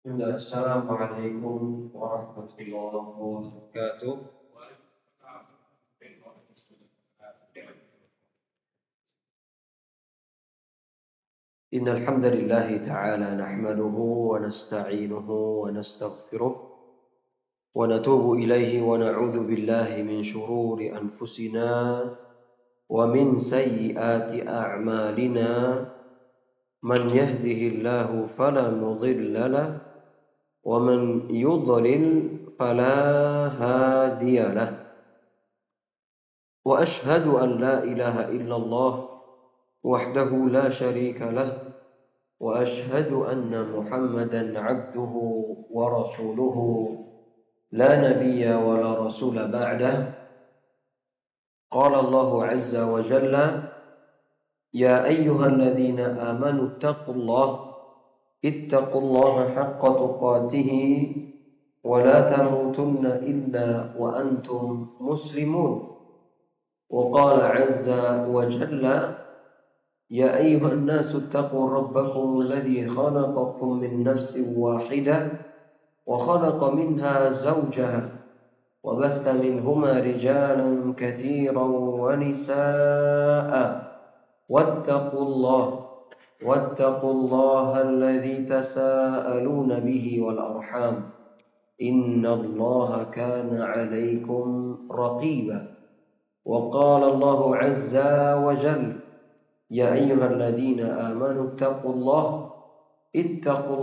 Assalamualaikum warahmatullahi wabarakatuh. Innal hamdalillah ta'ala nahmaduhu wa nasta'inuhu wa nastaghfiruh wa natubu ilaihi wa na'udzu billahi min shururi anfusina wa min sayyiati a'malina. Man yahdihillahu fala mudilla lahu wa man yudlil fala hadiya lahu. Wa ashhadu an la ilaha illallah wahdahu la syarika lah wa ashhadu anna Muhammadan abduhu wa rasuluhu la nabiyya wa la rasula ba'dah. Qala Allah azza wa jalla ya ayyuhalladzina amanu ittaqullaha haqqa tuqatih wa la tamutunna illa wa antum muslimun. Wa qala azza wa jalla يا أيها الناس اتقوا ربكم الذي خلقكم من نفس واحدة وخلق منها زوجها وبث منهما رجالا كثيرا ونساء واتقوا الله الذي تساءلون به والأرحام إن الله كان عليكم رقيبا. وقال الله عز وجل يا أيها الذين آمنوا اتقوا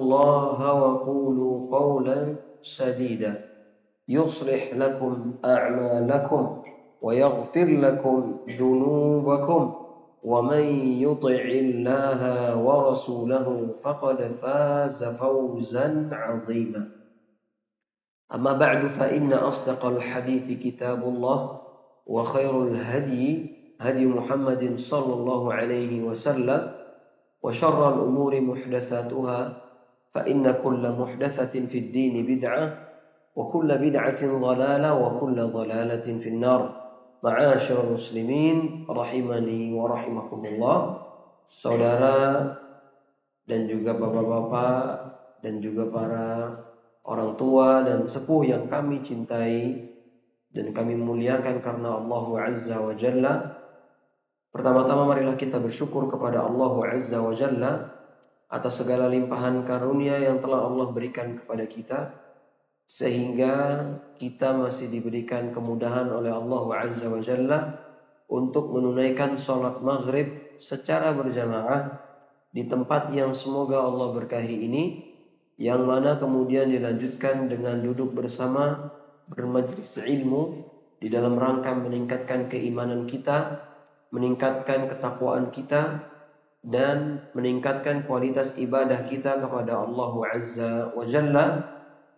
الله وقولوا قولا سديدا يصلح لكم أعمالكم ويغفر لكم ذنوبكم ومن يطع الله ورسوله فقد فاز فوزا عظيما. أما بعد فإن أصدق الحديث كتاب الله وخير الهدي هدي محمد صلى الله عليه وسلم وشر الأمور محدثاتها فإن كل محدثة في الدين بدعة وكل بدعة ضلالة وكل ضلالة في النار. معاشر المسلمين rahimani wa rahimakumullah. Saudara dan juga bapak-bapak dan juga para orang tua dan sepuh yang kami cintai dan kami muliakan karena Allah Azza wa Jalla. Pertama-tama marilah kita bersyukur kepada Allah Azza wa Jalla atas segala limpahan karunia yang telah Allah berikan kepada kita, sehingga kita masih diberikan kemudahan oleh Allah Azza wa Jalla untuk menunaikan sholat maghrib secara berjamaah di tempat yang semoga Allah berkahi ini, yang mana kemudian dilanjutkan dengan duduk bersama bermajlis ilmu di dalam rangka meningkatkan keimanan kita, meningkatkan ketakwaan kita, dan meningkatkan kualitas ibadah kita kepada Allah Azza wa Jalla,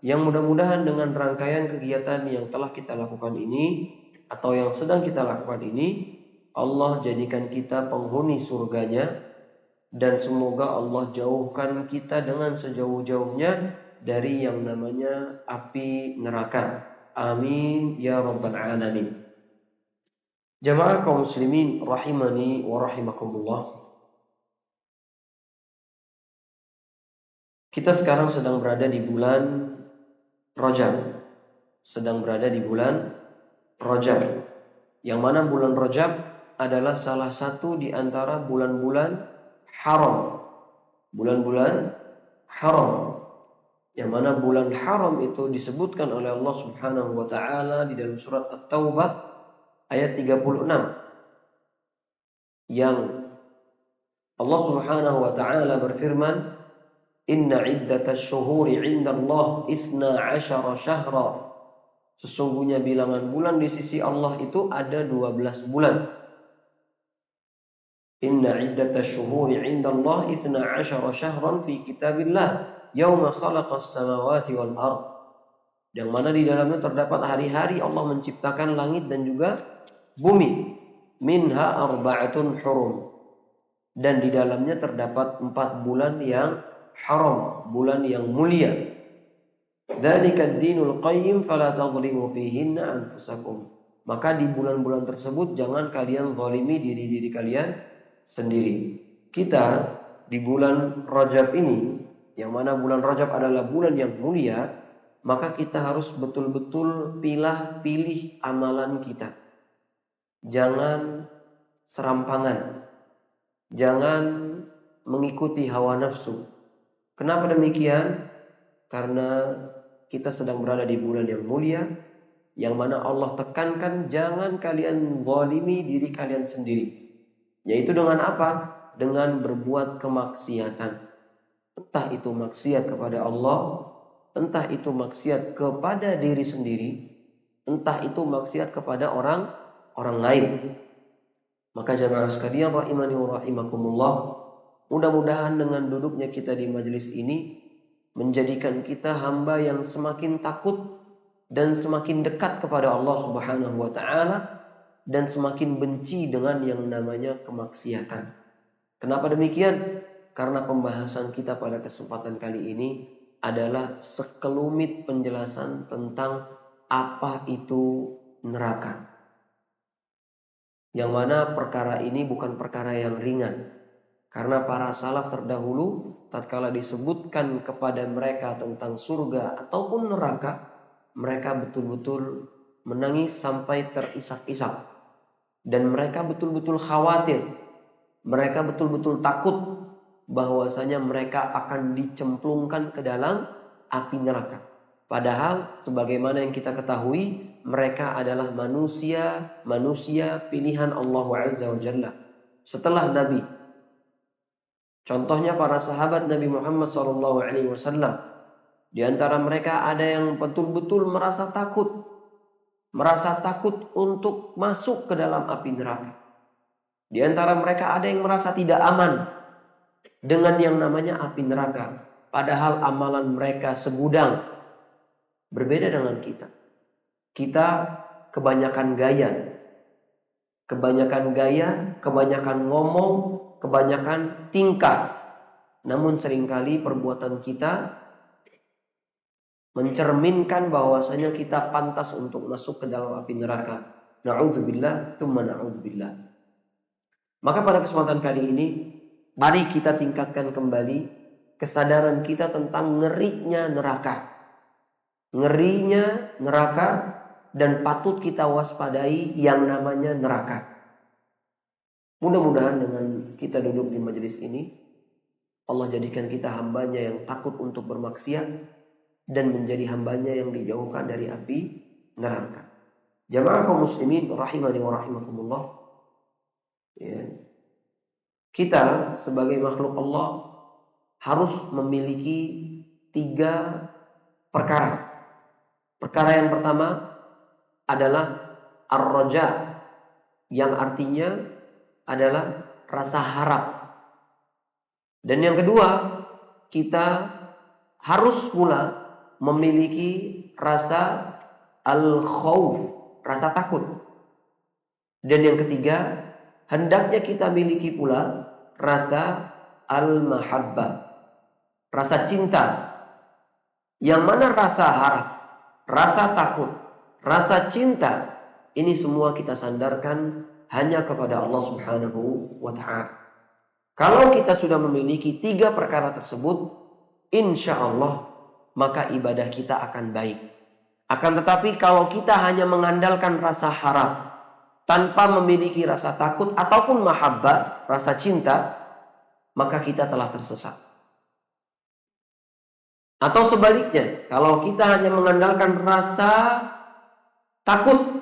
yang mudah-mudahan dengan rangkaian kegiatan yang telah kita lakukan ini atau yang sedang kita lakukan ini, Allah jadikan kita penghuni surganya, dan semoga Allah jauhkan kita dengan sejauh-jauhnya dari yang namanya api neraka. Amin ya rabbal alamin. Jamaah kaum muslimin rahimani wa rahimakumullah. Kita sekarang sedang berada di bulan Rajab. Yang mana bulan Rajab adalah salah satu di antara bulan-bulan haram. Yang mana bulan haram itu disebutkan oleh Allah Subhanahu wa taala di dalam surat At-Taubah ayat 36, yang Allah Subhanahu wa taala berfirman, "Inna iddatasy syuhuri 'indallahi 12 syahra." Sesungguhnya bilangan bulan di sisi Allah itu ada 12 bulan. Inna iddatasy syuhuri 'indallahi 12 syahran fi kitabillah yauma khalaqas samawati wal ard. Yang mana di dalamnya terdapat hari-hari Allah menciptakan langit dan juga bumi. Minha arba'atun hurum. Dan di dalamnya terdapat 4 bulan yang haram, bulan yang mulia. Dzalika ad-dinul qayyim fala tadhlimu fihinna anfusakum. Maka di bulan-bulan tersebut jangan kalian zalimi diri-diri kalian sendiri. Kita di bulan Rajab ini yang mana bulan Rajab adalah bulan yang mulia, maka kita harus betul-betul pilih amalan kita. Jangan serampangan, jangan mengikuti hawa nafsu. Kenapa demikian? Karena kita sedang berada di bulan yang mulia, yang mana Allah tekankan jangan kalian zalimi diri kalian sendiri. Yaitu dengan apa? Dengan berbuat kemaksiatan. Entah itu maksiat kepada Allah, entah itu maksiat kepada diri sendiri, entah itu maksiat kepada orang lain. Maka jamaah sekalian rahimani wa rahimakumullah, mudah-mudahan dengan duduknya kita di majelis ini menjadikan kita hamba yang semakin takut dan semakin dekat kepada Allah Subhanahu wa taala dan semakin benci dengan yang namanya kemaksiatan. Kenapa demikian? Karena pembahasan kita pada kesempatan kali ini adalah sekelumit penjelasan tentang apa itu neraka. Yang mana perkara ini bukan perkara yang ringan. Karena para salaf terdahulu tatkala disebutkan kepada mereka tentang surga ataupun neraka, mereka betul-betul menangis sampai terisak-isak. Dan mereka betul-betul khawatir. Mereka betul-betul takut bahwasanya mereka akan dicemplungkan ke dalam api neraka. Padahal sebagaimana yang kita ketahui, mereka adalah manusia pilihan Allah Azza wa Jalla setelah Nabi. Contohnya para sahabat Nabi Muhammad SAW. Di antara mereka ada yang betul-betul merasa takut untuk masuk ke dalam api neraka. Di antara mereka ada yang merasa tidak aman dengan yang namanya api neraka. Padahal amalan mereka segudang. Berbeda dengan kita. Kita kebanyakan gaya, kebanyakan ngomong, kebanyakan tingkah. Namun seringkali perbuatan kita mencerminkan bahwasanya kita pantas untuk masuk ke dalam api neraka. Na'udzubillah, tsumma na'udzubillah. Maka pada kesempatan kali ini, mari kita tingkatkan kembali kesadaran kita tentang ngerinya neraka. Ngerinya neraka dan patut kita waspadai yang namanya neraka. Mudah-mudahan dengan kita duduk di majelis ini, Allah jadikan kita hambanya yang takut untuk bermaksiat dan menjadi hambanya yang dijauhkan dari api neraka. Jamaah kaum muslimin rahimani wa rahimakumullah. Ya. Kita sebagai makhluk Allah harus memiliki 3 perkara. Perkara yang pertama adalah ar-raja, yang artinya adalah rasa harap. Dan yang kedua, kita harus pula memiliki rasa al-khawf, rasa takut. Dan yang ketiga, hendaknya kita miliki pula rasa al-mahabbah, rasa cinta. Yang mana rasa harap, rasa takut, rasa cinta, ini semua kita sandarkan hanya kepada Allah Subhanahu wa ta'ala. Kalau kita sudah memiliki 3 perkara tersebut, insya Allah maka ibadah kita akan baik. Akan tetapi kalau kita hanya mengandalkan rasa harap tanpa memiliki rasa takut ataupun mahabbah, rasa cinta, maka kita telah tersesat. Atau sebaliknya, kalau kita hanya mengandalkan rasa takut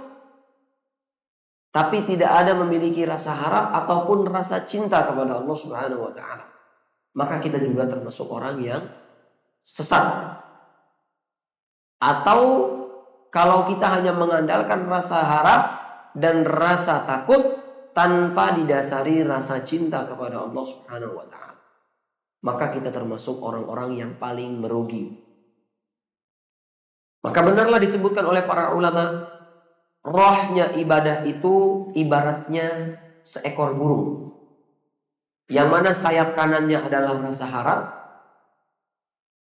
tapi tidak ada memiliki rasa harap ataupun rasa cinta kepada Allah Subhanahu wa ta'ala, maka kita juga termasuk orang yang sesat. Atau kalau kita hanya mengandalkan rasa harap dan rasa takut tanpa didasari rasa cinta kepada Allah Subhanahu wa ta'ala, maka kita termasuk orang-orang yang paling merugi. Maka benarlah disebutkan oleh para ulama, rohnya ibadah itu ibaratnya seekor burung, yang mana sayap kanannya adalah rasa harap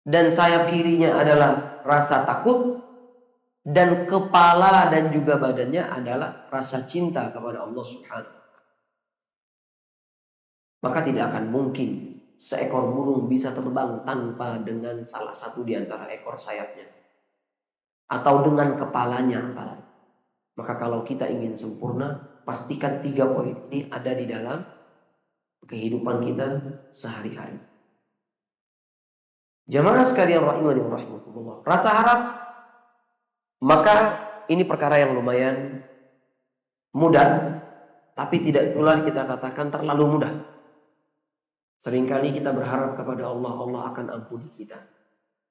dan sayap kirinya adalah rasa takut, dan kepala dan juga badannya adalah rasa cinta kepada Allah Subhanahu wa ta'ala. Maka tidak akan mungkin seekor burung bisa terbang tanpa dengan salah satu di antara ekor sayapnya. Atau dengan kepalanya apalagi. Maka kalau kita ingin sempurna, pastikan 3 poin ini ada di dalam kehidupan kita sehari-hari. Jamaah sekalian rahimani wa rahimakumullah. Rasa harap, maka ini perkara yang lumayan mudah, tapi tidak pula kita katakan terlalu mudah. Seringkali kita berharap kepada Allah, Allah akan ampuni kita.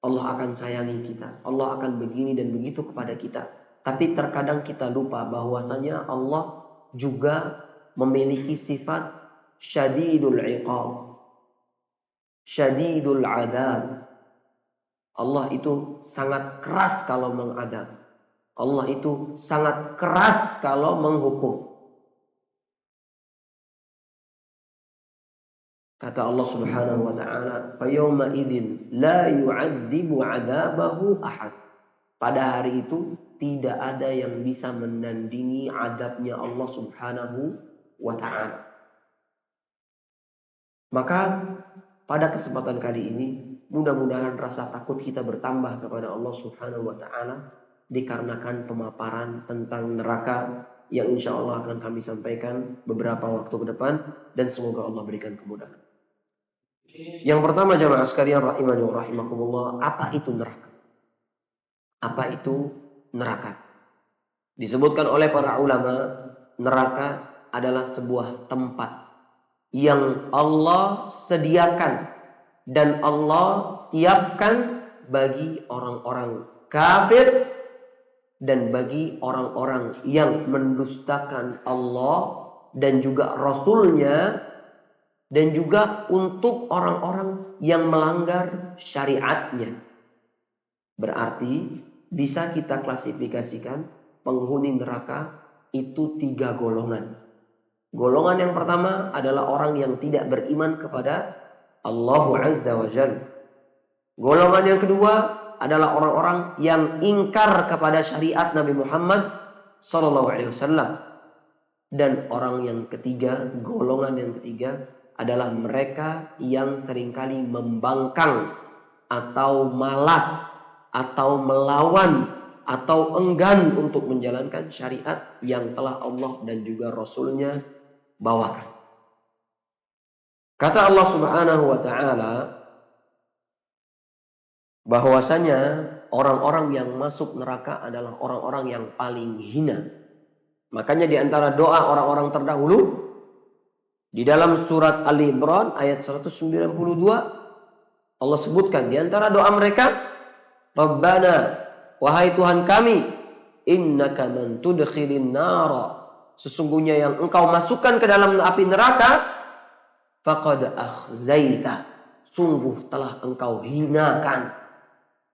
Allah akan sayangi kita. Allah akan begini dan begitu kepada kita. Tapi terkadang kita lupa bahwasanya Allah juga memiliki sifat syadidul iqab, syadidul adab. Allah itu sangat keras kalau mengadab. Allah itu sangat keras kalau menghukum. Kata Allah Subhanahu wa taala, "Fa yauma idzin la yu'adzibu 'adzabahu ahad." Pada hari itu tidak ada yang bisa menandingi adabnya Allah Subhanahu wa taala. Maka pada kesempatan kali ini mudah-mudahan rasa takut kita bertambah kepada Allah Subhanahu wa taala dikarenakan pemaparan tentang neraka yang insya Allah akan kami sampaikan beberapa waktu ke depan, dan semoga Allah berikan kemudahan. Yang pertama jamaah sekalian rahimani wa rahimakumullah, apa itu neraka? Apa itu neraka? Disebutkan oleh para ulama, neraka adalah sebuah tempat yang Allah sediakan dan Allah siapkan bagi orang-orang kafir dan bagi orang-orang yang mendustakan Allah dan juga Rasul-Nya, dan juga untuk orang-orang yang melanggar syariatnya. Berarti bisa kita klasifikasikan penghuni neraka itu 3 golongan. Golongan yang pertama adalah orang yang tidak beriman kepada Allah Azza wa Jalla. Golongan yang kedua adalah orang-orang yang ingkar kepada syariat Nabi Muhammad SAW. Dan orang yang ketiga, golongan yang ketiga adalah mereka yang seringkali membangkang atau malas atau melawan atau enggan untuk menjalankan syariat yang telah Allah dan juga Rasul-Nya bawakan. Kata Allah Subhanahu wa taala bahwasanya orang-orang yang masuk neraka adalah orang-orang yang paling hina. Makanya di antara doa orang-orang terdahulu di dalam surat Ali Imran ayat 192 Allah sebutkan di antara doa mereka, Rabbana, wahai Tuhan kami, innaka man tudkhilin nara, sesungguhnya yang engkau masukkan ke dalam api neraka, faqad akhzaita, sungguh telah engkau hinakan,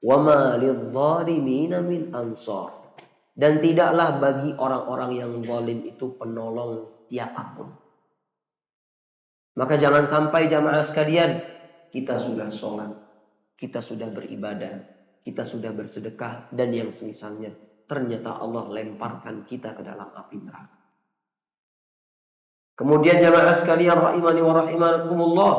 wa ma lidh-dhalimina min ansar, dan tidaklah bagi orang-orang yang zalim itu penolong siapapun. Maka jangan sampai jamaah sekalian, kita sudah sholat, kita sudah beribadah, kita sudah bersedekah, dan yang semisalnya, ternyata Allah lemparkan kita ke dalam api neraka. Kemudian jamaah sekalian rahimani wa rahimakumullah,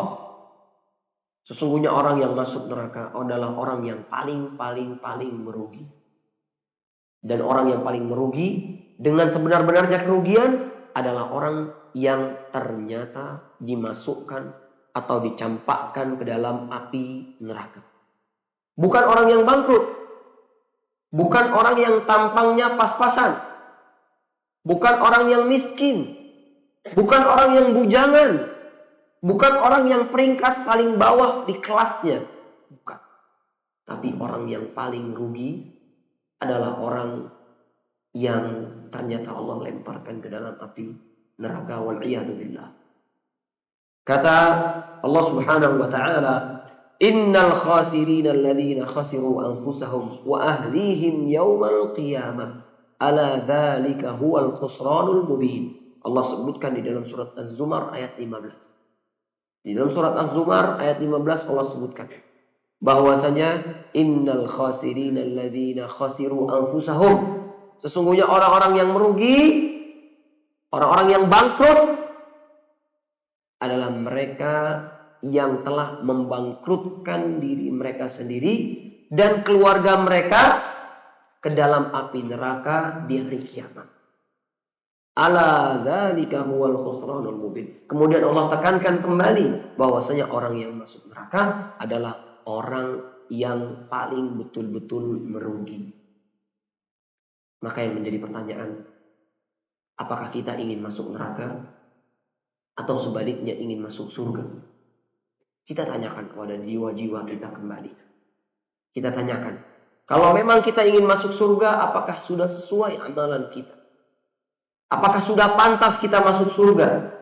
sesungguhnya orang yang masuk neraka adalah orang yang paling merugi. Dan orang yang paling merugi dengan sebenar-benarnya kerugian adalah orang yang ternyata dimasukkan atau dicampakkan ke dalam api neraka. Bukan orang yang bangkrut, bukan orang yang tampangnya pas-pasan, bukan orang yang miskin, bukan orang yang bujangan, bukan orang yang peringkat paling bawah di kelasnya, bukan. Tapi orang yang paling rugi adalah orang yang ternyata Allah lemparkan ke dalam api neraka, wal iyadu billah. Kata Allah Subhanahu wa taala, innal khasirina alladhina khasiru anfusahum wa ahlihim yawmal qiyamah ala dzalika huwal khusranul mubin. Allah sebutkan di dalam surat Az-Zumar ayat 15. Di dalam surat Az-Zumar ayat 15 Allah sebutkan bahwasanya innal khasirina alladzina khasiru anfusahum, sesungguhnya orang-orang yang merugi, orang-orang yang bangkrut adalah mereka yang telah membangkrutkan diri mereka sendiri dan keluarga mereka ke dalam api neraka di hari kiamat. Ala dzalika huwal khusranul mubin. Kemudian Allah tekankan kembali bahwasanya orang yang masuk neraka adalah orang yang paling betul-betul merugi. Maka yang menjadi pertanyaan, apakah kita ingin masuk neraka atau sebaliknya ingin masuk surga? Kita tanyakan kepada jiwa-jiwa kita kembali. Kita tanyakan, kalau memang kita ingin masuk surga, apakah sudah sesuai amalan kita? Apakah sudah pantas kita masuk surga?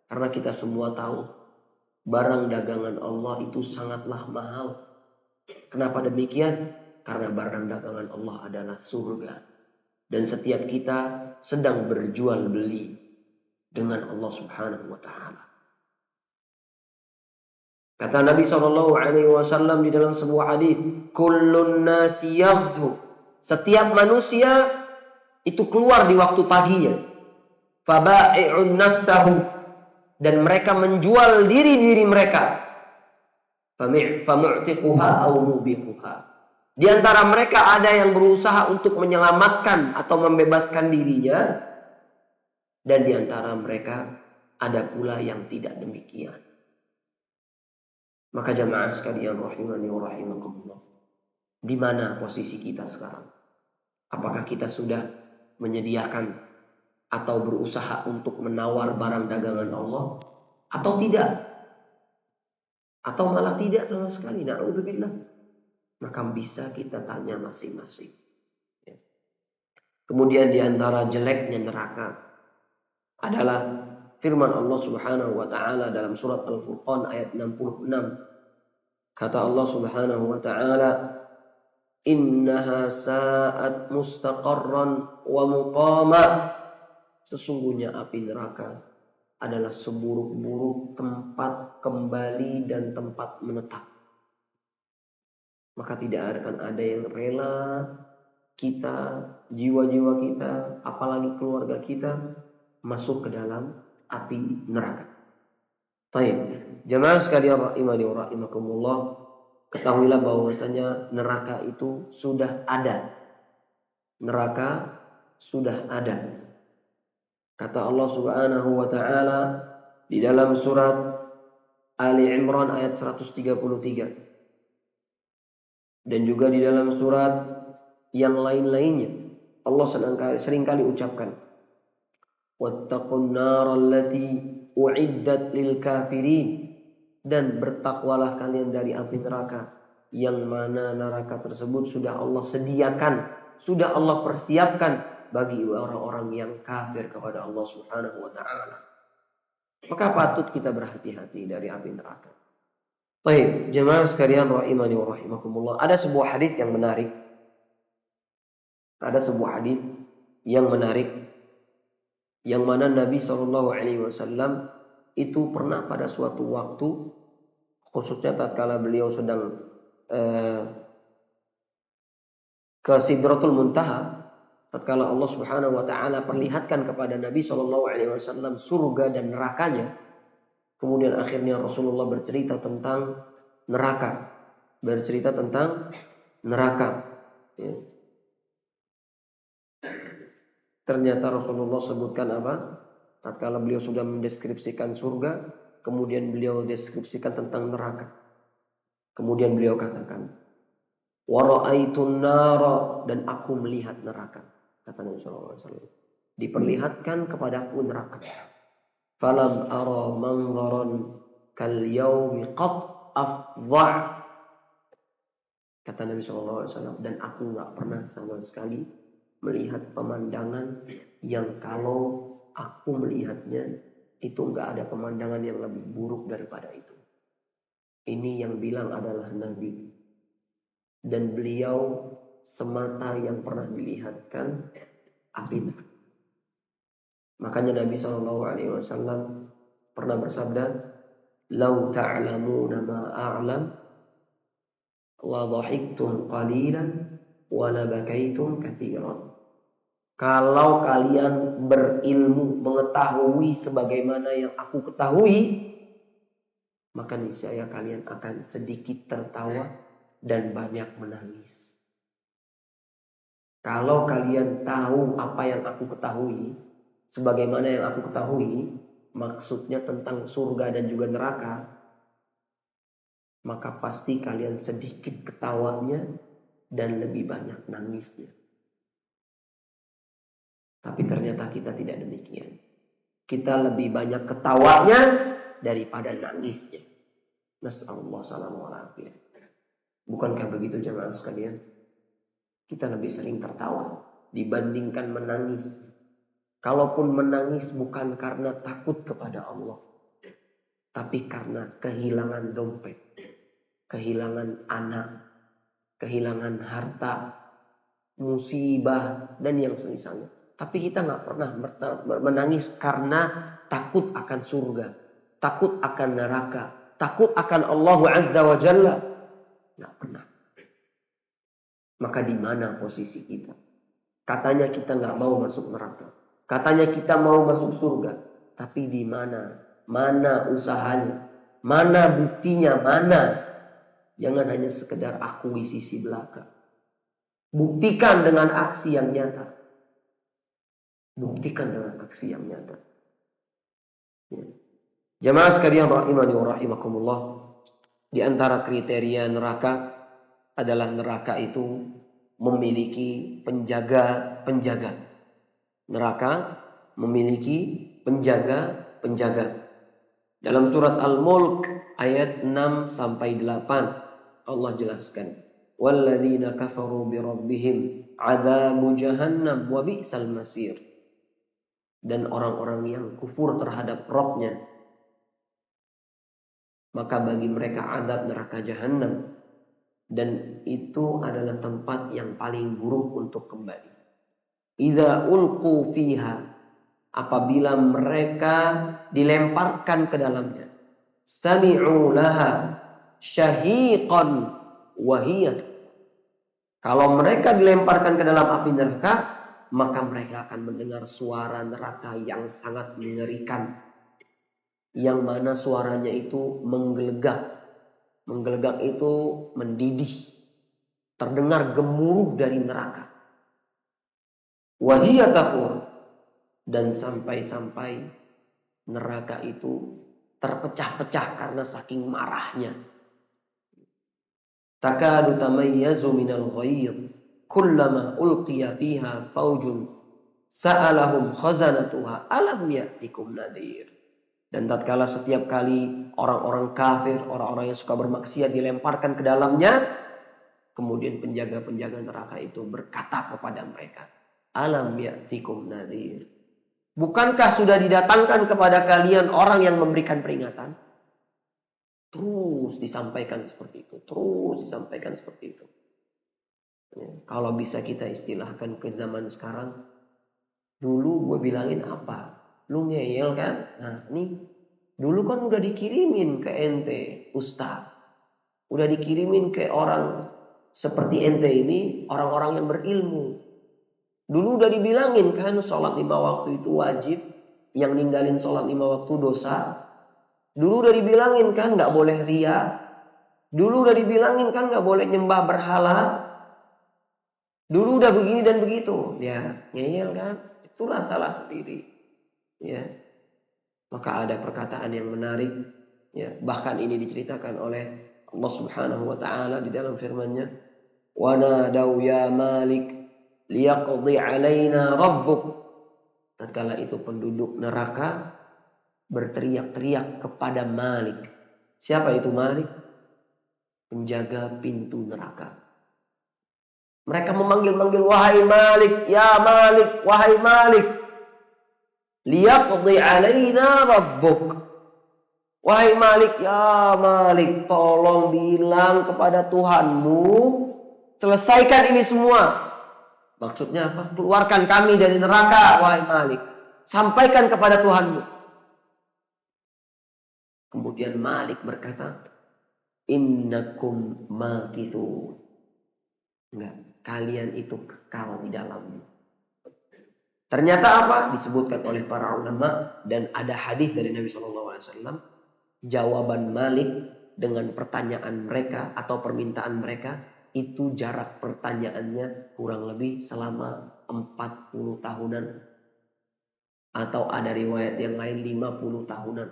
Karena kita semua tahu, barang dagangan Allah itu sangatlah mahal. Kenapa demikian? Karena barang dagangan Allah adalah surga. Dan setiap kita sedang berjual beli dengan Allah Subhanahu wa Ta'ala. Kata Nabi SAW di dalam sebuah hadis, "Kullun nasi yaghdu." Setiap manusia itu keluar di waktu paginya. Faba'i'un nafsahu, dan mereka menjual diri mereka. Famu'tiquha aw mubiquha. Di antara mereka ada yang berusaha untuk menyelamatkan atau membebaskan dirinya, dan di antara mereka ada pula yang tidak demikian. Maka jamaah sekalian rahimani wa rahimakumullah, di mana posisi kita sekarang? Apakah kita sudah menyediakan atau berusaha untuk menawar barang dagangan Allah atau tidak? Atau malah tidak sama sekali, na'udzubillah. Maka bisa kita tanya masing-masing. Kemudian di antara jeleknya neraka adalah firman Allah Subhanahu wa Ta'ala dalam surat Al-Furqan ayat 66. Kata Allah Subhanahu wa Ta'ala, "Innaha sa'at mustaqarran wa muqama." Sesungguhnya api neraka adalah seburuk-buruk tempat kembali dan tempat menetap. Maka tidak akan ada yang rela kita, jiwa-jiwa kita, apalagi keluarga kita masuk ke dalam api neraka. Baik, jemaah sekalian rahimani wa rahimakumullah, ketahuilah bahwasanya neraka itu sudah ada. Neraka sudah ada. Kata Allah Subhanahu wa Ta'ala di dalam surat Ali Imran ayat 133. Dan juga di dalam surat yang lain-lainnya Allah seringkali ucapkan, "Wattaqun naral lati u'iddat lil kafirin." Dan bertakwalah kalian dari api neraka yang mana neraka tersebut sudah Allah sediakan, sudah Allah persiapkan bagi orang-orang yang kafir kepada Allah Subhanahu wa Ta'ala. Maka patut kita berhati-hati dari api neraka. Baik, jemaah sekalian rahimani wa rahimakumullah, ada sebuah hadis yang menarik. Ada sebuah hadis yang menarik yang mana Nabi SAW itu pernah pada suatu waktu, khususnya tatkala beliau sedang ke Sidratul Muntaha, tatkala Allah Subhanahu wa Ta'ala perlihatkan kepada Nabi SAW surga dan nerakanya. Kemudian akhirnya Rasulullah bercerita tentang neraka. Ya. Ternyata Rasulullah sebutkan apa? Tatkala beliau sudah mendeskripsikan surga, kemudian beliau deskripsikan tentang neraka. Kemudian beliau katakan, "Wa ra'aitun nara," dan aku melihat neraka. Kata Nabi SAW, diperlihatkan kepadaku neraka. "Falam ara manzaran kal yaumi qad afdha." Kata Nabi SAW, dan aku nggak pernah sama sekali melihat pemandangan yang kalau aku melihatnya itu nggak ada pemandangan yang lebih buruk daripada itu. Ini yang bilang adalah Nabi, dan beliau semata yang pernah dilihatkan api neraka. Makanya Nabi SAW pernah bersabda, "Lau ta'lamuna ma a'lam, la dhahiktum qalilan, wa la bakaitum katsiran." Kalau kalian berilmu, mengetahui sebagaimana yang aku ketahui, maka niscaya kalian akan sedikit tertawa dan banyak menangis. Kalau kalian tahu apa yang aku ketahui, sebagaimana yang aku ketahui, maksudnya tentang surga dan juga neraka, maka pasti kalian sedikit ketawanya dan lebih banyak nangisnya. Tapi ternyata kita tidak demikian. Kita lebih banyak ketawanya daripada nangisnya. Nasallahu alaihi. Bukankah begitu jemaah sekalian? Kita lebih sering tertawa dibandingkan menangis. Kalaupun menangis bukan karena takut kepada Allah, tapi karena kehilangan dompet, kehilangan anak, kehilangan harta, musibah, dan yang semisalnya. Tapi kita nggak pernah menangis karena takut akan surga, takut akan neraka, takut akan Allah Azza wa Jalla. Nggak pernah. Maka di mana posisi kita? Katanya kita nggak mau masuk neraka, katanya kita mau masuk surga, tapi di mana? Mana usahanya? Mana buktinya? Mana? Jangan hanya sekedar akui sisi belakang. Buktikan dengan aksi yang nyata. Buktikan dengan aksi yang nyata. Ya. Jamaah sekalian rahimani wa rahimakumullah, di antara kriteria neraka adalah neraka itu memiliki penjaga-penjaga. Neraka memiliki penjaga-penjaga. Dalam surat Al-Mulk ayat 6 sampai 8 Allah jelaskan, walladzina kafaru bi rabbihim adzabu jahannam wa bi'sal masir. Dan orang-orang yang kufur terhadap Rabb-nya, maka bagi mereka azab neraka jahanam, dan itu adalah tempat yang paling buruk untuk kembali. Idza ulqu fiha, apabila mereka dilemparkan ke dalamnya, sami'u laha syahiqan wahiyat. Kalau mereka dilemparkan ke dalam api neraka, maka mereka akan mendengar suara neraka yang sangat mengerikan, yang mana suaranya itu menggelegak. Menggelegak itu mendidih, terdengar gemuruh dari neraka. Wahiyat tafur, dan sampai-sampai neraka itu terpecah-pecah karena saking marahnya. Takadu tamayyazu minal ghayr kullama ulqiya fiha faujun sa'alahum khazanatuha alam ya'tikum nadhir. Dan tatkala setiap kali orang-orang kafir, orang-orang yang suka bermaksiat dilemparkan ke dalamnya, kemudian penjaga-penjaga neraka itu berkata kepada mereka, alam ya'tikum nadhir. Bukankah sudah didatangkan kepada kalian orang yang memberikan peringatan? Terus disampaikan seperti itu. Terus disampaikan seperti itu. Ya, kalau bisa kita istilahkan ke zaman sekarang, dulu gue bilangin apa? Lu ngeyel kan? Nah nih, dulu kan udah dikirimin ke ente, ustaz. Udah dikirimin ke orang seperti ente ini, orang-orang yang berilmu. Dulu udah dibilangin kan, sholat 5 waktu itu wajib. Yang ninggalin sholat 5 waktu dosa. Dulu udah dibilangin kan gak boleh riya. Dulu udah dibilangin kan gak boleh nyembah berhala. Dulu udah begini dan begitu. Ya ngeyel kan. Itulah salah sendiri. Ya. Maka ada perkataan yang menarik. Ya. Bahkan ini diceritakan oleh Allah subhanahu wa ta'ala di dalam firman-Nya. Wa nadaw ya malik liyaqdi alaina rabbuk. Tatkala itu penduduk neraka berteriak-teriak kepada Malik. Siapa itu Malik? Penjaga pintu neraka. Mereka memanggil-manggil, wahai Malik, ya Malik, wahai Malik. Liyaqdi alaina rabbuk. Wahai Malik, ya Malik, tolong bilang kepada Tuhanmu, selesaikan ini semua. Maksudnya apa? Keluarkan kami dari neraka, wahai Malik. Sampaikan kepada Tuhanmu. Kemudian Malik berkata, innakum makithun. Enggak, kalian itu kekal di dalamnya. Ternyata apa? Disebutkan oleh para ulama dan ada hadis dari Nabi SAW jawaban Malik dengan pertanyaan mereka atau permintaan mereka, itu jarak pertanyaannya kurang lebih selama 40 tahunan. Atau ada riwayat yang lain 50 tahunan.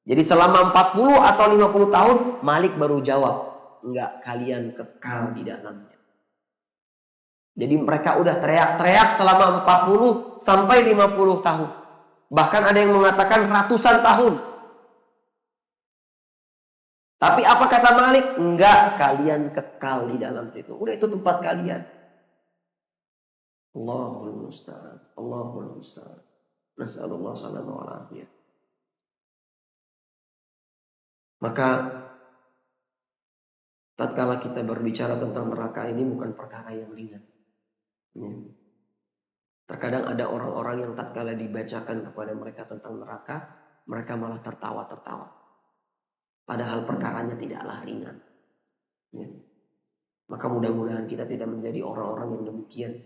Jadi selama 40 atau 50 tahun Malik baru jawab, enggak, kalian kekal di dalamnya. Jadi mereka udah teriak-teriak selama 40 sampai 50 tahun. Bahkan ada yang mengatakan ratusan tahun. Tapi apa kata Malik? Enggak, kalian kekal di dalam situ. Udah, itu tempat kalian. Allahul musta'an. Allahul musta'an. Nas'alullah salam wa alafiyah. Maka tatkala kita berbicara tentang neraka ini bukan perkara yang ringan. Terkadang ada orang-orang yang tatkala dibacakan kepada mereka tentang neraka, mereka malah tertawa-tertawa. Padahal perkaranya tidaklah ringan. Maka mudah-mudahan kita tidak menjadi orang-orang yang demikian.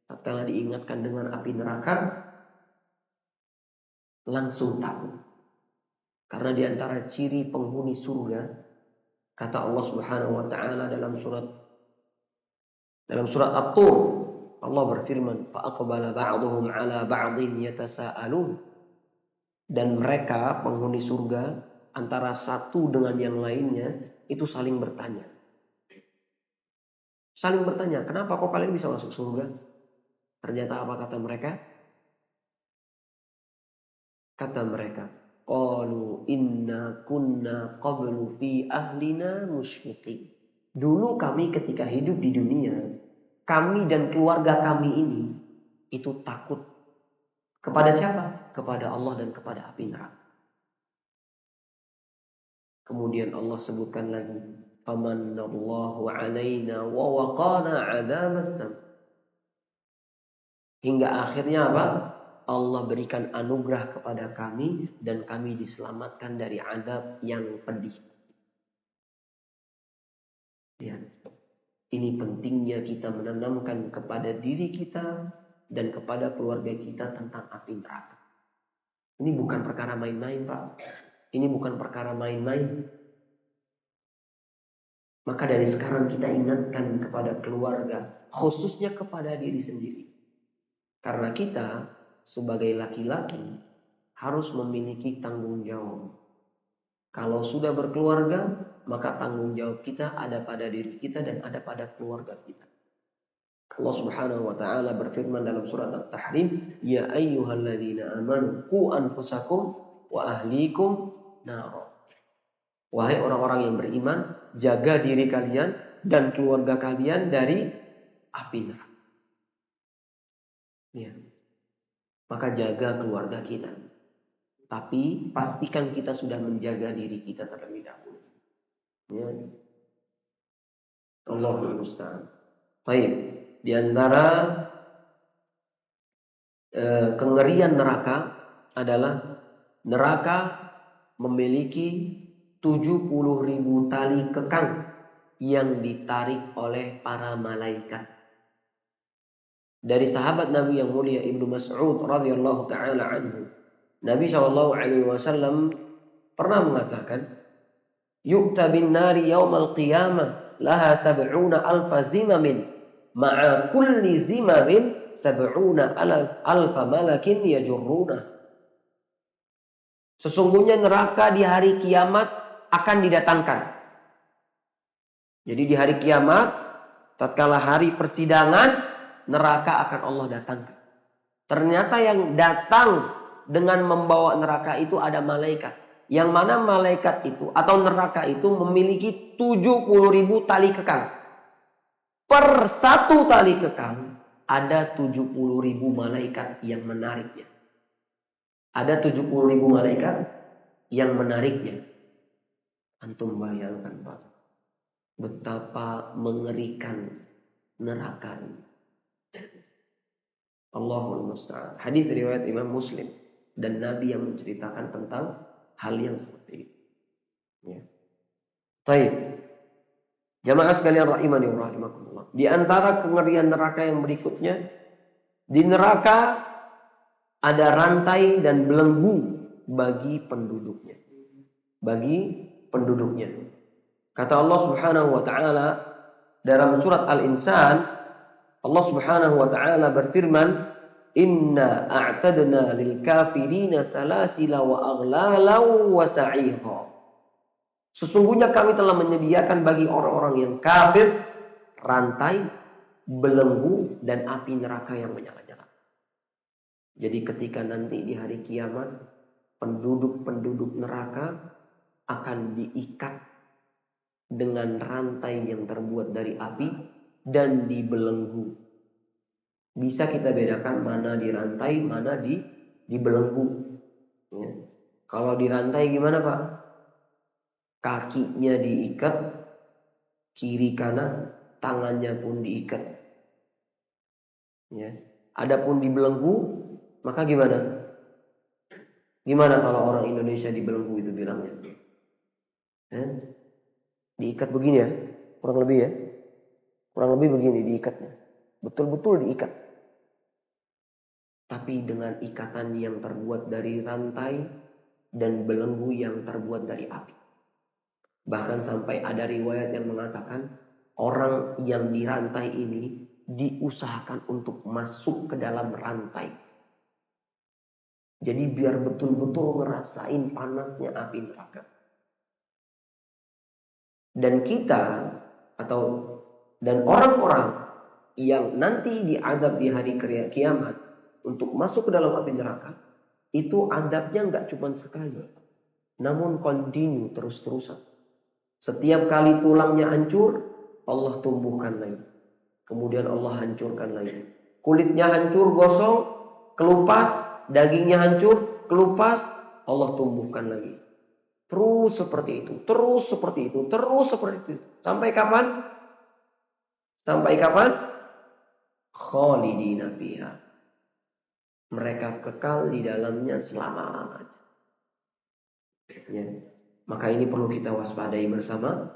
Tatkala diingatkan dengan api neraka, langsung takut. Karena di antara ciri penghuni surga, kata Allah Subhanahu wa taala dalam surat At-Tur, Allah berfirman, "Fa'aqbala ba'dhum 'ala ba'dhin yatasaalun." Dan mereka penghuni surga antara satu dengan yang lainnya itu saling bertanya. Saling bertanya, "Kenapa kok kalian bisa masuk surga?" Ternyata apa kata mereka? Kata mereka, qalu inna kunna qablu fi ahlina musyfiqin. Dulu kami ketika hidup di dunia, kami dan keluarga kami ini itu takut kepada siapa? Kepada Allah dan kepada api neraka. Kemudian Allah sebutkan lagi, famanallahu alaina wa waqana 'adzabas. Hingga akhirnya apa? Allah berikan anugerah kepada kami dan kami diselamatkan dari azab yang pedih. Ya. Ini pentingnya kita menanamkan kepada diri kita dan kepada keluarga kita tentang api neraka. Ini bukan perkara main-main, Pak. Ini bukan perkara main-main. Maka dari sekarang kita ingatkan kepada keluarga, khususnya kepada diri sendiri. Karena kita sebagai laki-laki harus memiliki tanggung jawab. Kalau sudah berkeluarga, maka tanggung jawab kita ada pada diri kita dan ada pada keluarga kita. Allah Subhanahu wa taala berfirman dalam surat At-Tahrim, "Ya ayyuhalladzina amanu qu anfusakum wa ahlikum nar." Wahai orang-orang yang beriman, jaga diri kalian dan keluarga kalian dari api neraka. Ya. Maka jaga keluarga kita. Tapi pastikan kita sudah menjaga diri kita terlebih dahulu. Ya. Allahul musta'an. Baik, di antara kengerian neraka adalah neraka memiliki 70.000 tali kekang yang ditarik oleh para malaikat. Dari sahabat Nabi yang mulia Ibnu Mas'ud radhiyallahu taala anhu, Nabi Shallallahu alaihi wasallam pernah mengatakan, "Yu'ta bin nari yaumal qiyamah laha 70,000 zimamin, ma'a kulli zimamin 70,000 malakin yajurruna." Sesungguhnya neraka di hari kiamat akan didatangkan. Jadi di hari kiamat, tatkala hari persidangan, neraka akan Allah datangkan. Ternyata yang datang dengan membawa neraka itu ada malaikat. Yang mana malaikat itu atau neraka itu memiliki 70.000 tali kekang. Per satu tali kekang ada 70.000 malaikat yang menariknya. Ada 70.000 malaikat yang menariknya. Antum bayangkan, Pak, betapa mengerikan neraka ini. Allahul musta'an. Hadis riwayat Imam Muslim dan Nabi yang menceritakan tentang hal yang seperti itu. Ya. Baik. Jamaah sekalian rahimani wa rahimakumullah. Di antara kengerian neraka yang berikutnya, di neraka ada rantai dan belenggu bagi penduduknya. bagi penduduknya. Kata Allah Subhanahu wa taala dalam surat Al-Insan, Allah Subhanahu wa taala berfirman, "Inna a'tadna lil kafirina salasila wa aghlalan wa sa'ira." Sesungguhnya kami telah menyediakan bagi orang-orang yang kafir rantai, belenggu, dan api neraka yang menyala-nyala. Jadi ketika nanti di hari kiamat, penduduk-penduduk neraka akan diikat dengan rantai yang terbuat dari api dan dibelenggu. Bisa kita bedakan mana di rantai, mana dibelenggu. Ya. Kalau di rantai gimana Pak? Kakinya diikat, kiri kanan, tangannya pun diikat. Ya. Adapun dibelenggu, maka gimana? Gimana kalau orang Indonesia dibelenggu itu bilangnya? Diikat begini ya, kurang lebih ya. Kurang lebih begini diikatnya. Betul-betul diikat. Tapi dengan ikatan yang terbuat dari rantai dan belenggu yang terbuat dari api. Bahkan sampai ada riwayat yang mengatakan orang yang dirantai ini diusahakan untuk masuk ke dalam rantai. Jadi biar betul-betul ngerasain panasnya api neraka. Dan kita dan orang-orang yang nanti diadab di hari kiamat untuk masuk ke dalam api neraka, itu adabnya nggak cuma sekali, namun continue terus-terusan. Setiap kali tulangnya hancur, Allah tumbuhkan lagi. Kemudian Allah hancurkan lagi. Kulitnya hancur, gosong, kelupas, dagingnya hancur, kelupas, Allah tumbuhkan lagi. Terus seperti itu, terus seperti itu, terus seperti itu. Sampai kapan? Sampai kapan? Khalidina fiha. Mereka kekal di dalamnya selama-lamanya. Ya. Maka ini perlu kita waspadai bersama.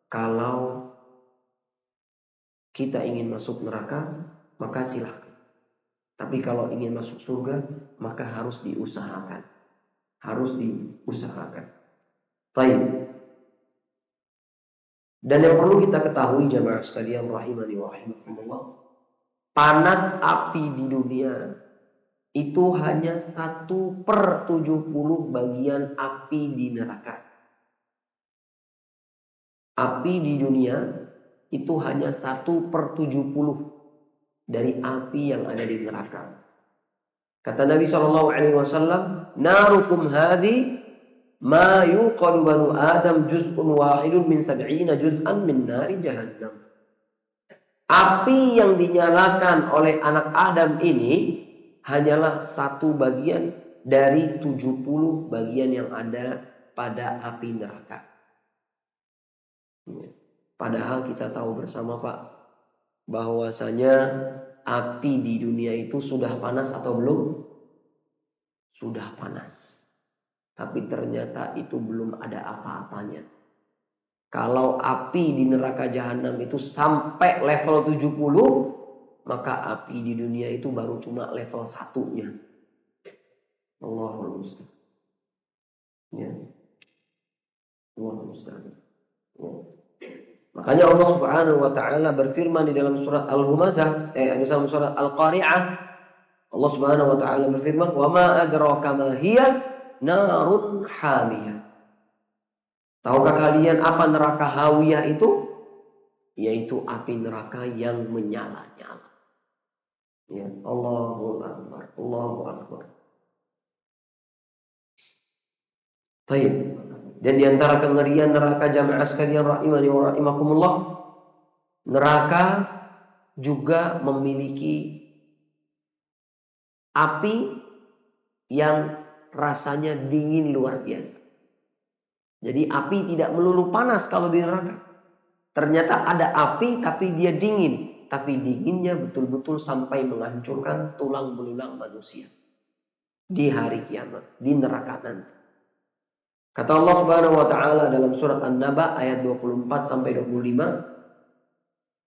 Kalau kita ingin masuk neraka, maka silahkan. Tapi kalau ingin masuk surga, maka harus diusahakan. Harus diusahakan. Baik. Dan yang perlu kita ketahui jamaah sekalian rahimani wa rahimakumullah, panas api di dunia itu hanya 1/70 bagian api di neraka. Api di dunia itu hanya 1/70 dari api yang ada di neraka. Kata Nabi SAW, "Narukum hadhi ma yuqadu banu Adam juz'un wahidun min 70 juz'an min nari jahannam." Api yang dinyalakan oleh anak Adam ini hanyalah satu bagian dari 70 bagian yang ada pada api neraka. Padahal kita tahu bersama Pak, bahwasanya api di dunia itu sudah panas atau belum? Sudah panas. Tapi ternyata itu belum ada apa-apanya. Kalau api di neraka jahanam itu sampai level 70, maka api di dunia itu baru cuma level 1-nya. Allahul musta'an. Ya. Allahul musta'an. Ya. Makanya Allah Subhanahu wa taala berfirman di dalam surat Al-Humazah, di dalam surat Al-Qari'ah, Allah Subhanahu wa taala berfirman, "Wa ma adraka ma hiya narun hamiyah." Tahukah kalian apa neraka hawiyah itu? Yaitu api neraka yang menyala-nyala. Ya, Allahu Akbar, Allahu Akbar. Baik. Dan di antara kengerian neraka jamaah sekalian rahimani wa rahimakumullah, neraka juga memiliki api yang rasanya dingin luar biasa. Jadi api tidak melulu panas kalau di neraka. Ternyata ada api tapi dia dingin. Tapi dinginnya betul-betul sampai menghancurkan tulang belulang manusia. Di hari kiamat, di neraka nanti. Kata Allah Subhanahu wa taala dalam surat An-Naba ayat 24 sampai 25,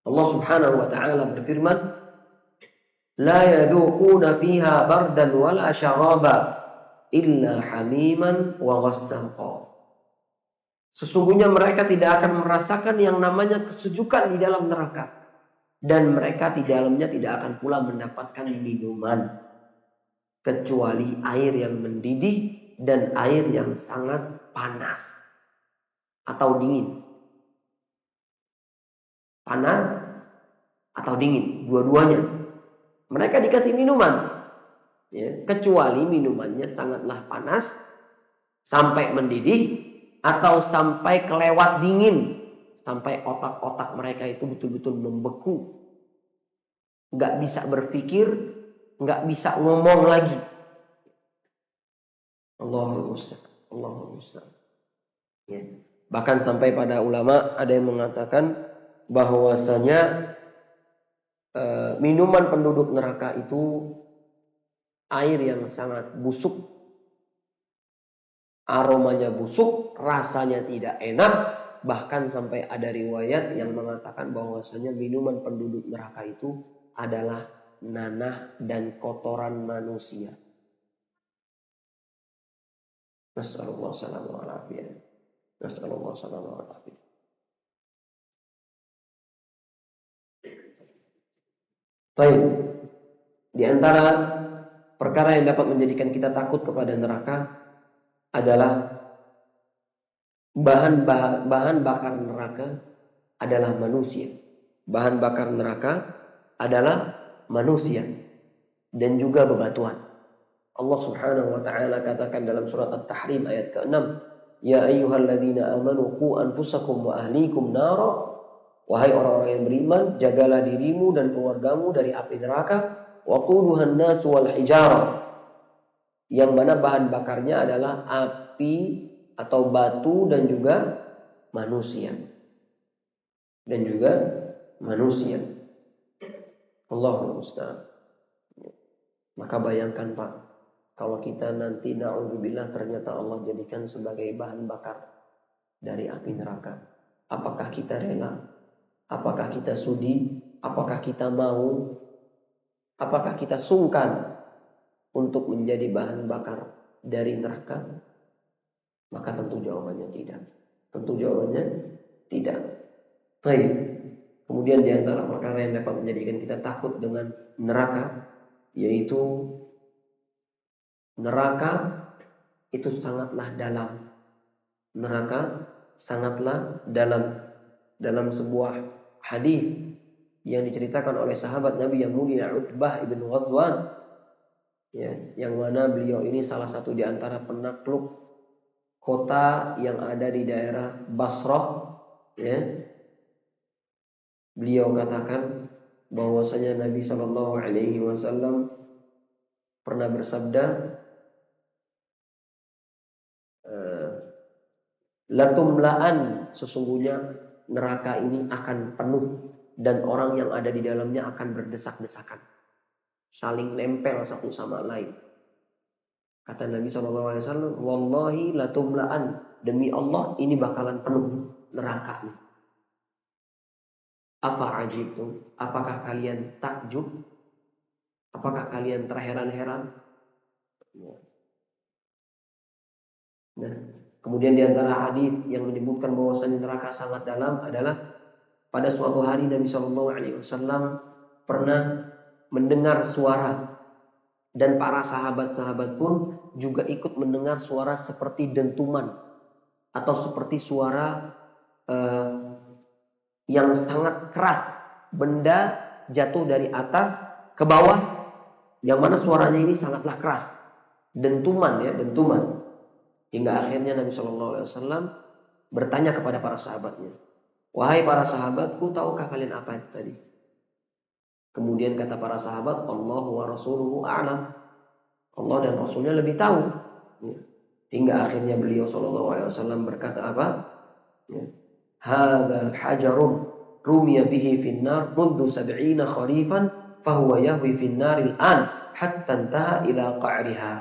Allah Subhanahu wa taala berfirman, "La yaduquna fiha bardan wala syaraba illa hamiman wa ghassaqa." Sesungguhnya mereka tidak akan merasakan yang namanya kesejukan di dalam neraka. Dan mereka di dalamnya tidak akan pula mendapatkan minuman. Kecuali air yang mendidih dan air yang sangat panas. Atau dingin. Panas atau dingin. Dua-duanya. Mereka dikasih minuman. Ya, kecuali minumannya sangatlah panas. Sampai mendidih. Atau sampai kelewat dingin. Sampai otak-otak mereka itu betul-betul membeku. Nggak bisa berpikir, nggak bisa ngomong lagi. Allahul musta'an. Allahul musta'an. Ya. Bahkan sampai pada ulama ada yang mengatakan bahwasanya minuman penduduk neraka itu air yang sangat busuk, aromanya busuk, rasanya tidak enak. Bahkan sampai ada riwayat yang mengatakan bahwasanya minuman penduduk neraka itu adalah nanah dan kotoran manusia. Nasallallahu salamah wa afiyah. Nasallallahu salamah wa afiyah. Baik. Di antara perkara yang dapat menjadikan kita takut kepada neraka adalah bahan bakar neraka adalah manusia. Bahan bakar neraka adalah manusia dan juga bebatuan. Allah Subhanahu wa taala katakan dalam surat At-Tahrim ayat ke-6, "Ya ayyuhalladzina amanu qu anfusakum wa ahlikum nara." Wahai orang-orang yang beriman, jagalah dirimu dan keluargamu dari api neraka. Waquduhan nasu wal hijarah. Yang mana bahan bakarnya adalah api atau batu dan juga manusia. Dan juga manusia. Allahul musta'an. Maka bayangkan Pak, kalau kita nanti na'udzubillah ternyata Allah jadikan sebagai bahan bakar dari api neraka. Apakah kita rela? Apakah kita sudi? Apakah kita mau? Apakah kita sungkan untuk menjadi bahan bakar dari neraka? Maka tentu jawabannya tidak. Tentu jawabannya tidak. Baik. Kemudian di antara perkara yang dapat menjadikan kita takut dengan neraka, yaitu neraka itu sangatlah dalam. Neraka sangatlah dalam. Dalam sebuah hadis yang diceritakan oleh sahabat Nabi yang mulia Utbah ibn Ghazwan, ya, yang mana beliau ini salah satu di antara penakluk kota yang ada di daerah Basrah, ya. Beliau katakan bahwasanya Nabi Shallallahu Alaihi Wasallam pernah bersabda, latumlaan, sesungguhnya neraka ini akan penuh dan orang yang ada di dalamnya akan berdesak-desakan, saling nempel satu sama lain. Kata Nabi SAW, wallahi latumlaan, demi Allah ini bakalan penuh neraka ini. Apa ajibtum? Apakah kalian takjub? Apakah kalian terheran-heran? Nah, kemudian di antara hadis yang menyebutkan bahwasanya neraka sangat dalam adalah pada suatu hari Nabi Shallallahu Alaihi Wasallam pernah mendengar suara, dan para sahabat-sahabat pun juga ikut mendengar suara seperti dentuman atau seperti suara yang sangat keras, benda jatuh dari atas ke bawah, yang mana suaranya ini sangatlah keras, dentuman ya, dentuman. Hingga akhirnya Nabi Shallallahu Alaihi Wasallam bertanya kepada para sahabatnya, wahai para sahabatku, tahukah kalian apa itu tadi? Kemudian kata para sahabat, Allah wa Rasuluhu a'lam. Allah dan Rasulnya lebih tahu. Ya. Hingga akhirnya beliau Shallallahu Alaihi Wasallam berkata apa? Ya. Hadza hajarun rumiya bihi finnar mundu 70 kharifan fahuwa yahwi finnaril an hatta intaha ila qa'riha.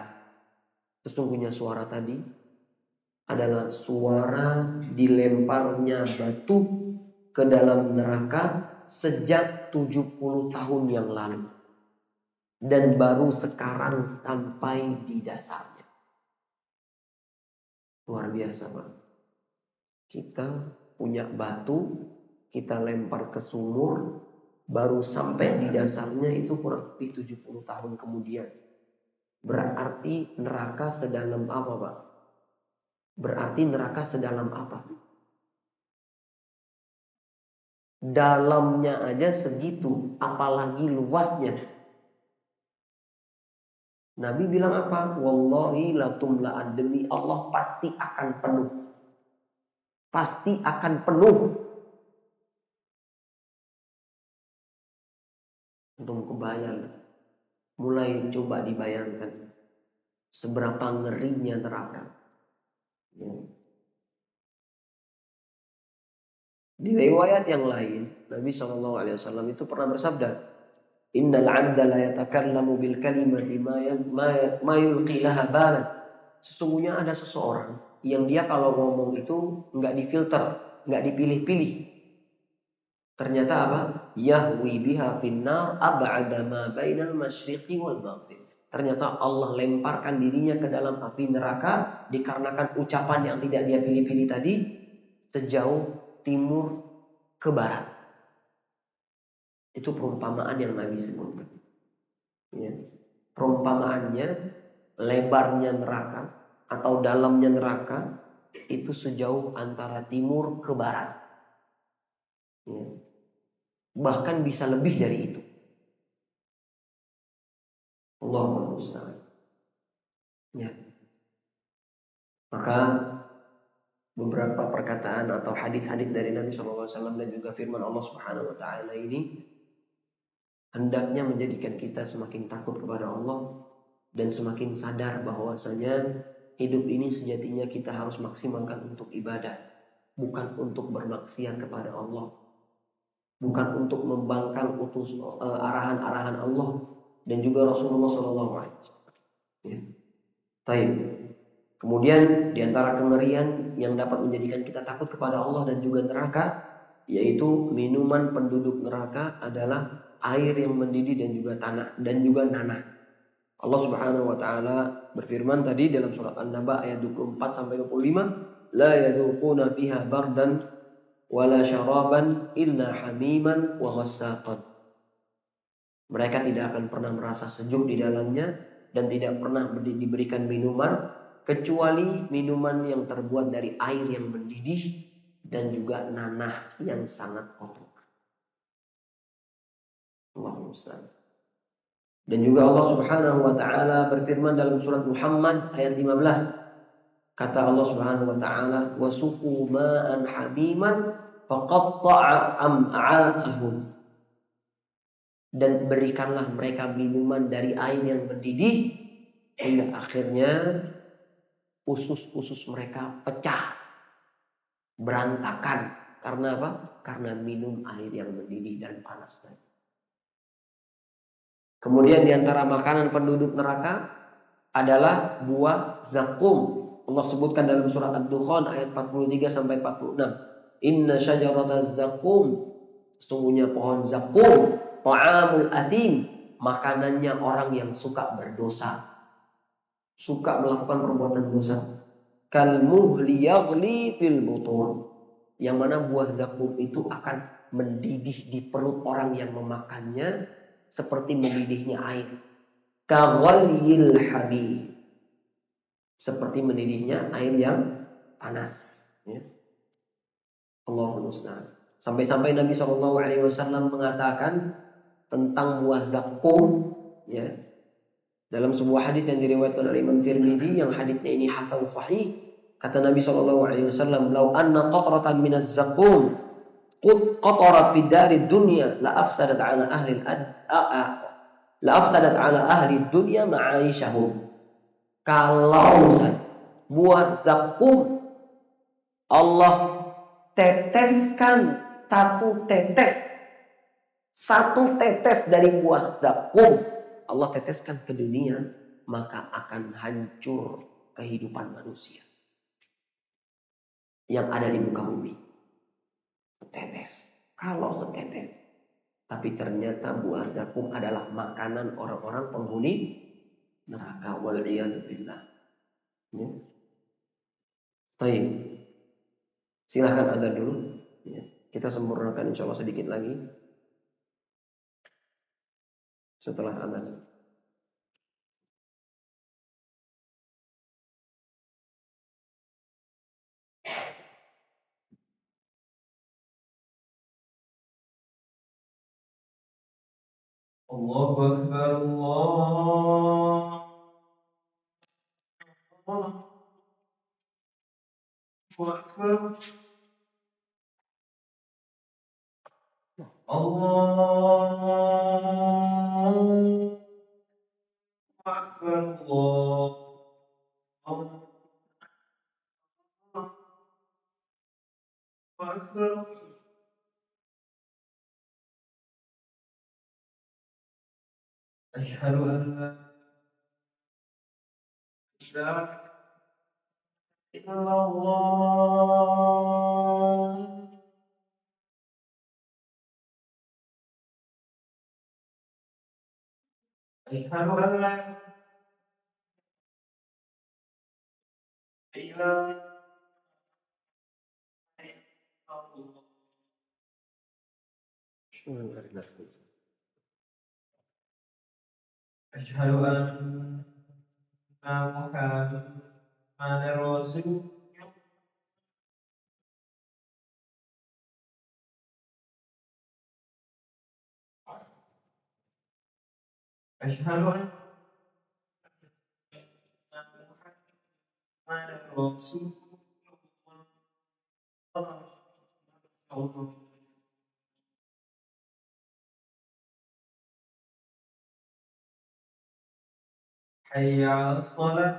Sesungguhnya suara tadi adalah suara dilemparnya batu ke dalam neraka sejak 70 tahun yang lalu. Dan baru sekarang sampai di dasarnya. Luar biasa Pak. Kita punya batu, kita lempar ke sumur, baru sampai di dasarnya itu kurang lebih 70 tahun kemudian. Berarti neraka sedalam apa, Pak? Berarti neraka sedalam apa? Dalamnya aja segitu, apalagi luasnya. Nabi bilang apa? Wallahi latumla'an, demi Allah pasti akan penuh. Pasti akan penuh. Untuk kebayang. Mulai coba dibayangkan seberapa ngerinya neraka. Ya. Di riwayat yang lain, Nabi SAW itu pernah bersabda, Innal 'abda la yatakallamu bil kalimati ma yulqi laha balan. Sesungguhnya ada seseorang yang dia kalau ngomong itu nggak difilter, nggak dipilih-pilih. Ternyata apa? Yahwi biha finnar ab'ada ma bainal masyriqi wal maghrib. Ternyata Allah lemparkan dirinya ke dalam api neraka dikarenakan ucapan yang tidak dia pilih-pilih tadi sejauh timur ke barat. Itu perumpamaan yang Nabi sebutkan. Ya. Perumpamaannya lebarnya neraka atau dalamnya neraka itu sejauh antara timur ke barat. Ya. Bahkan bisa lebih dari itu. Allahu musta'an. Ya. Maka beberapa perkataan atau hadis-hadis dari Nabi SAW dan juga firman Allah Subhanahu Wa Taala ini hendaknya menjadikan kita semakin takut kepada Allah dan semakin sadar bahwasanya hidup ini sejatinya kita harus maksimalkan untuk ibadah, bukan untuk bermaksiat kepada Allah, bukan untuk membangkang arahan-arahan Allah dan juga Rasulullah SAW. Ya. Baik. Kemudian diantara kengerian yang dapat menjadikan kita takut kepada Allah dan juga neraka, yaitu minuman penduduk neraka adalah air yang mendidih dan juga tanah dan juga nanah. Allah Subhanahu wa taala berfirman tadi dalam surat An-Naba ayat 24 sampai 25, la yadzuquna fiha bardan wala syaraban illa hamiman wa ghassaqan. Mereka tidak akan pernah merasa sejuk di dalamnya dan tidak pernah diberikan minuman kecuali minuman yang terbuat dari air yang mendidih dan juga nanah yang sangat kotor. Allahu musta'an. Dan juga Allah Subhanahu wa taala berfirman dalam surat Muhammad ayat 15. Kata Allah Subhanahu wa taala, "Wasuqu ma'an hamiman faqatta'a am'a'ahum." Dan berikanlah mereka minuman dari air yang mendidih hingga akhirnya usus-usus mereka pecah, berantakan. Karena apa? Karena minum air yang mendidih dan panas tadi. Kemudian diantara makanan penduduk neraka adalah buah zakum. Allah sebutkan dalam surat Ad-Dukhan ayat 43 sampai 46. Inna syajarataz zakum, sesungguhnya pohon zakum, ta'amul athim, makanannya orang yang suka berdosa, suka melakukan perbuatan dosa. Kal muhli yaghli fil butun, yang mana buah zakum itu akan mendidih di perut orang yang memakannya seperti mendidihnya air. Kaghalyil hamim, seperti mendidihnya air yang panas. Ya. Allahul musta'an. Sampai-sampai Nabi SAW mengatakan tentang buah zakum, ya, dalam sebuah hadis yang diriwayatkan oleh Imam Tirmidzi, yang hadisnya ini hasan sahih, kata Nabi SAW, "Lau anna qatratan minaz zakum qatarat fi darid dunya la afsadat ala ahli dunya ma'aishahum." Kalau buah zakum Allah teteskan satu tetes dari buah zakum Allah teteskan ke dunia, maka akan hancur kehidupan manusia yang ada di muka bumi. Setetes, kalau setetes. Tapi ternyata buah zakum adalah makanan orang-orang penghuni neraka, wal'iyadu billah. Ya. Baik. Silahkan adzan dulu. Ya. Kita sempurnakan insya Allah sedikit lagi setelah adzan. Allahu Akbar, Allahu Akbar, Allahu Akbar, Allahu Akbar. Asyhadu an la ilaha illallah. Asyhadu an la ilaha illallah. Asyhadu anna Muhammadar Rasul. Asyhadu anna Muhammadar Rasul. Hayya 'alas shalah.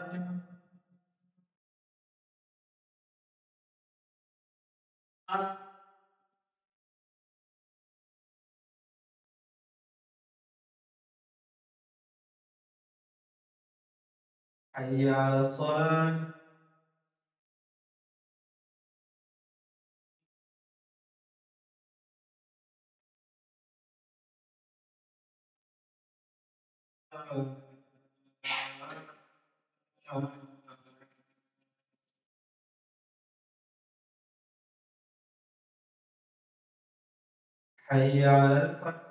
Hayya 'alas shalah. Hayya 'alal falah.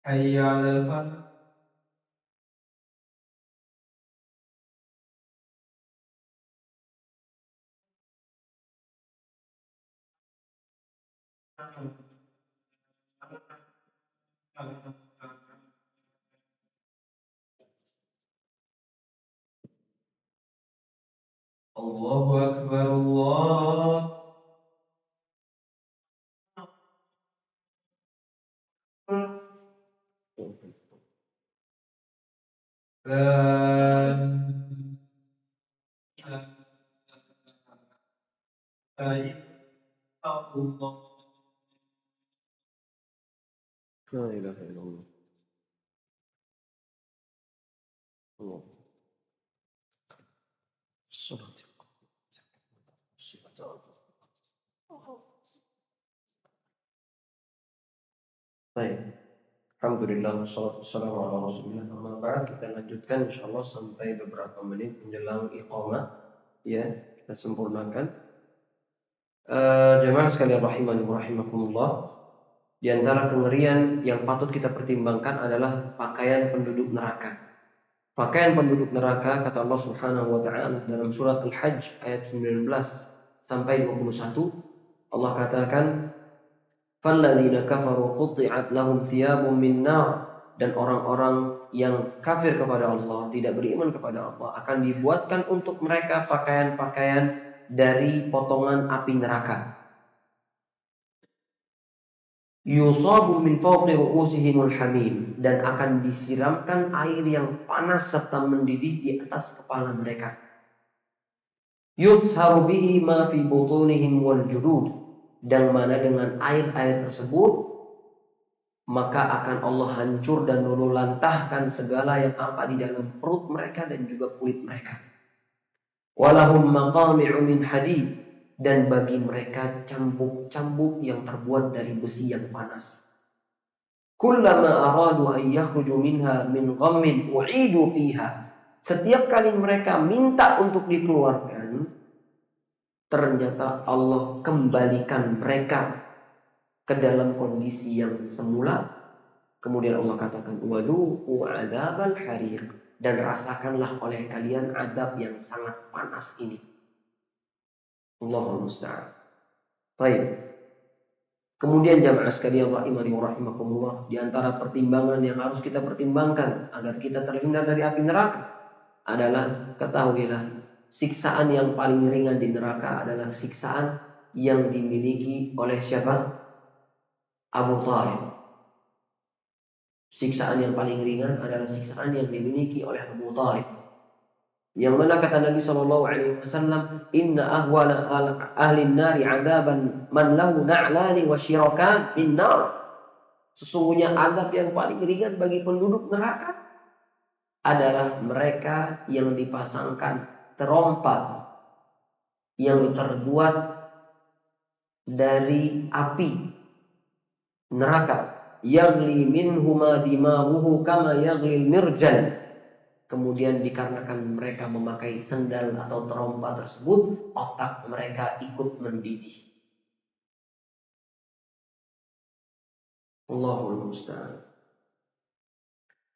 Hayya 'alal falah. Allahu Akbar, Allahu Akbar. La ilaha illallah. La ilaha illallah. Allah. Salat. Baik. Alhamdulillah wassalatu wassalamu ala Rasulillah. Amma ba'd, kita lanjutkan insyaallah sampai beberapa menit menjelang iqamah. Ya, kita sempurnakan. Jemaah sekalian rahimani wa rahimakumullah. Di antara kengerian yang patut kita pertimbangkan adalah pakaian penduduk neraka. Pakaian penduduk neraka, kata Allah Subhanahu wa taala dalam surat Al-Hajj ayat 19 sampai 21, Allah katakan, "Falladzina kafaru qutti'at lahum thiyabun min nar." Dan orang-orang yang kafir kepada Allah, tidak beriman kepada Allah, akan dibuatkan untuk mereka pakaian-pakaian dari potongan api neraka. Yusabu min fawqi ru'usihimul hamim, dan akan disiramkan air yang panas serta mendidih di atas kepala mereka. Yutharu bihi ma fi butunihim wal julud, dan mana dengan air-air tersebut maka akan Allah hancur dan luluhlantahkan segala yang apa di dalam perut mereka dan juga kulit mereka. Walahum maqami'u min hadid, dan bagi mereka cambuk-cambuk yang terbuat dari besi yang panas. Kullama aradu an yakhruju minha min ghammin u'idu fiha. Setiap kali mereka minta untuk dikeluarkan, ternyata Allah kembalikan mereka ke dalam kondisi yang semula. Kemudian Allah katakan, wadu'u adzabal hariq, dan rasakanlah oleh kalian adab yang sangat panas ini. Allahul musta'an. Baik. Kemudian jamaah sekalian rahimani wa rahimakumullah, di antara pertimbangan yang harus kita pertimbangkan agar kita terhindar dari api neraka adalah, ketahuilah, siksaan yang paling ringan di neraka adalah siksaan yang dimiliki oleh siapa? Abu Thalib. Siksaan yang paling ringan adalah siksaan yang dimiliki oleh Abu Thalib. Yang mana kata Nabi SAW, Inna ahwala ahli nari adaban man lahu na'lani wa syirakan min nar. Sesungguhnya adab yang paling ringan bagi penduduk neraka adalah mereka yang dipasangkan terompa yang terbuat dari api neraka. Yaghli minhuma dimahuhu kama yaghli mirjan. Kemudian dikarenakan mereka memakai sendal atau terompa tersebut, otak mereka ikut mendidih. Allahul musta'an.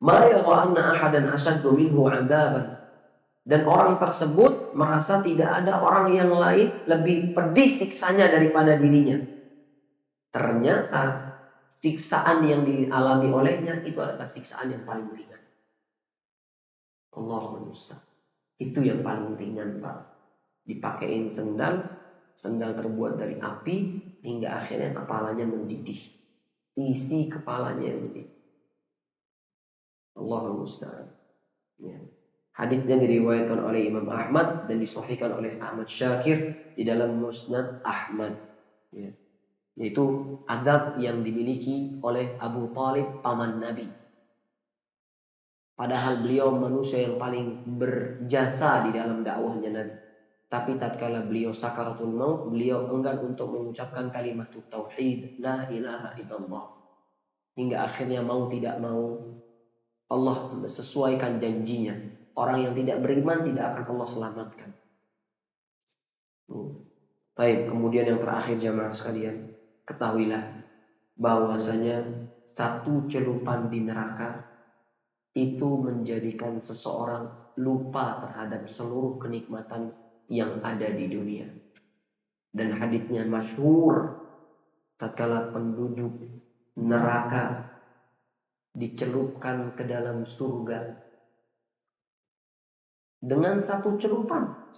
Ma yara anna ahadan ashaddu minhu 'adaban. Dan orang tersebut merasa tidak ada orang yang lain lebih pedih siksanya daripada dirinya. Ternyata siksaan yang dialami olehnya itu adalah siksaan yang paling ringan. Allahul musta'an. Itu yang paling ringan, Pak. Dipakein sendal terbuat dari api, hingga akhirnya kepalanya mendidih. Isi kepalanya yang mendidih. Allahul musta'an. Ya. Hadisnya diriwayatkan oleh Imam Ahmad dan disahihkan oleh Ahmad Syakir di dalam Musnad Ahmad. Ya. Yaitu adab yang dimiliki oleh Abu Thalib, paman Nabi. Padahal beliau manusia yang paling berjasa di dalam dakwahnya Nabi. Tapi tatkala beliau sakaratul maut, beliau enggan untuk mengucapkan kalimat tauhid, la ilaha illallah. Hingga akhirnya mau tidak mau Allah sesuaikan janjinya. Orang yang tidak beriman tidak akan Allah selamatkan. Baik, kemudian yang terakhir jamaah sekalian, ketahuilah bahwasanya satu celupan di neraka itu menjadikan seseorang lupa terhadap seluruh kenikmatan yang ada di dunia. Dan hadisnya masyhur, tatkala penduduk neraka dicelupkan ke dalam surga dengan satu celupan.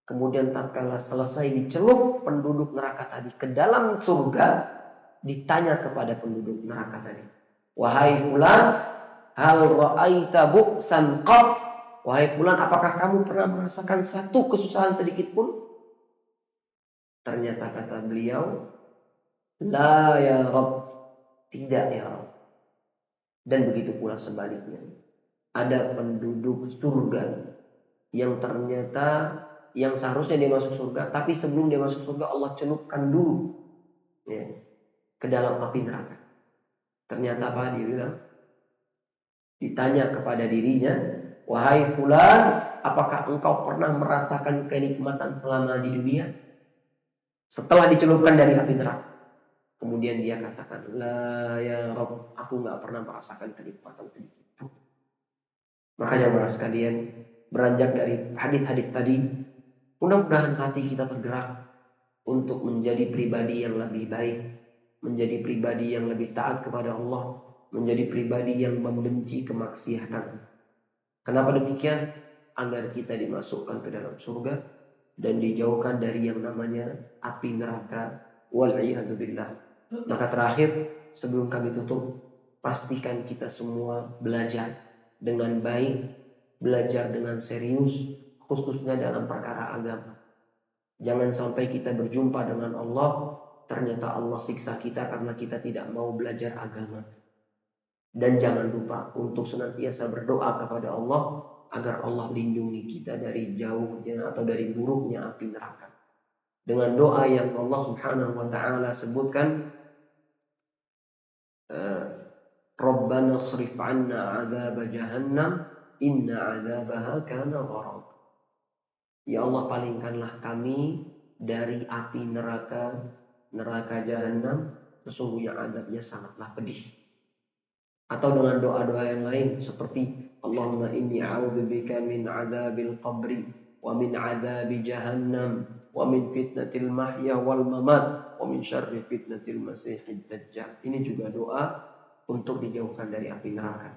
Kemudian tatkala selesai dicelup penduduk neraka tadi ke dalam surga, ditanya kepada penduduk neraka tadi, wahai fulan, hal ra'aita bu'san qat? Wahai fulan, apakah kamu pernah merasakan satu kesusahan sedikit pun? Ternyata kata beliau, la ya Rabb, tidak ya Rabb. Dan begitu pula sebaliknya. Ada penduduk surga yang ternyata yang seharusnya dia masuk surga, tapi sebelum dia masuk surga Allah celupkan dulu ya, ke dalam api neraka. Ternyata apa dia bilang? Ditanya kepada dirinya, wahai fulan, apakah engkau pernah merasakan kenikmatan selama di dunia? Setelah dicelupkan dari api neraka. Kemudian dia katakan, la ya Rabb, aku gak pernah merasakan kenikmatan sedikit. Makanya jemaah sekalian, beranjak dari hadis-hadis tadi, mudah-mudahan hati kita tergerak untuk menjadi pribadi yang lebih baik, menjadi pribadi yang lebih taat kepada Allah, menjadi pribadi yang membenci kemaksiatan. Kenapa demikian? Agar kita dimasukkan ke dalam surga dan dijauhkan dari yang namanya api neraka. Wal'iyadzubillah. Maka terakhir, sebelum kami tutup, pastikan kita semua belajar dengan baik, belajar dengan serius, khususnya dalam perkara agama. Jangan sampai kita berjumpa dengan Allah, ternyata Allah siksa kita karena kita tidak mau belajar agama. Dan jangan lupa untuk senantiasa berdoa kepada Allah agar Allah lindungi kita dari jauhnya atau dari buruknya api neraka. Dengan doa yang Allah Subhanahu wa taala sebutkan, Rabbana srif 'anna 'adzab jahannam inna 'adzabaha kana gharaq. Ya Allah, palingkanlah kami dari api neraka jahanam, sesungguhnya azabnya sangatlah pedih. Atau dengan doa-doa yang lain seperti Allahumma inni a'udzubika min 'adzabil qabri wa min 'adzabi jahannam wa min fitnatil mahya wal mamat wa min syarri fitnatil masiihid dajjal. Ini juga doa untuk dijauhkan dari api neraka.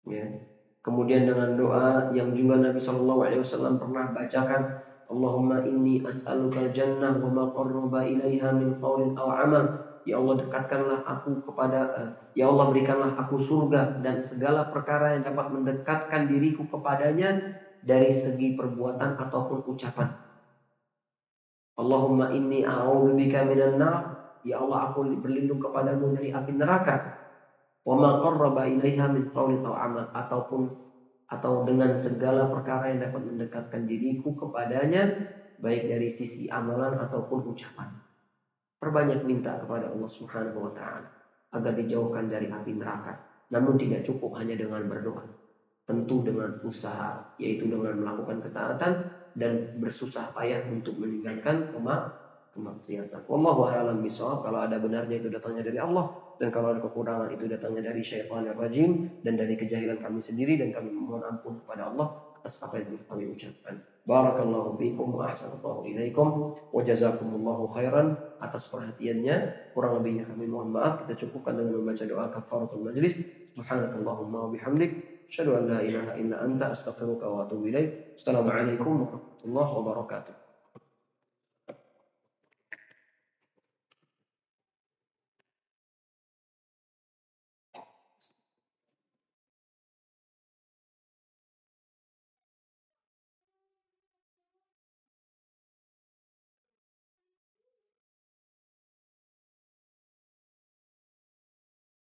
Ya. Kemudian dengan doa yang juga Nabi Shallallahu Alaihi Wasallam pernah bacakan, Allahumma inni as'alukal jannah wa ma qarraba ilaiha min qaulin aw amal. Ya Allah, dekatkanlah aku kepada ya Allah, berikanlah aku surga dan segala perkara yang dapat mendekatkan diriku kepadanya dari segi perbuatan ataupun ucapan. Allahumma inni a'udzubika minan nar. Ya Allah, aku berlindung kepadamu dari api neraka. Wa ma qarraba ilaiha min qaulin aw amal, atau dengan segala perkara yang dapat mendekatkan diriku kepadanya baik dari sisi amalan ataupun ucapan. Perbanyak minta kepada Allah Subhanahu wa taala agar dijauhkan dari api neraka. Namun tidak cukup hanya dengan berdoa. Tentu dengan usaha, yaitu dengan melakukan ketaatan dan bersusah payah untuk meninggalkan kemaksiatan. Wallahu a'lam bishawab. Kalau ada benarnya itu datangnya dari Allah, dan kalau ada kekurangan itu datangnya dari syaitanir rajim dan dari kejahilan kami sendiri, dan kami memohon ampun kepada Allah atas apa yang kami ucapkan. Barakallahu fiikum wa ahsanallahu ilaikum wa jazakumullahu khairan atas perhatiannya. Kurang lebihnya kami mohon maaf. Kita cukupkan dengan membaca doa kafaratul majlis. Subhanakallahumma wa bihamdik, asyhadu an la ilaha illa anta, astaghfiruka wa atubu ilaik. Assalamualaikum warahmatullahi wabarakatuh.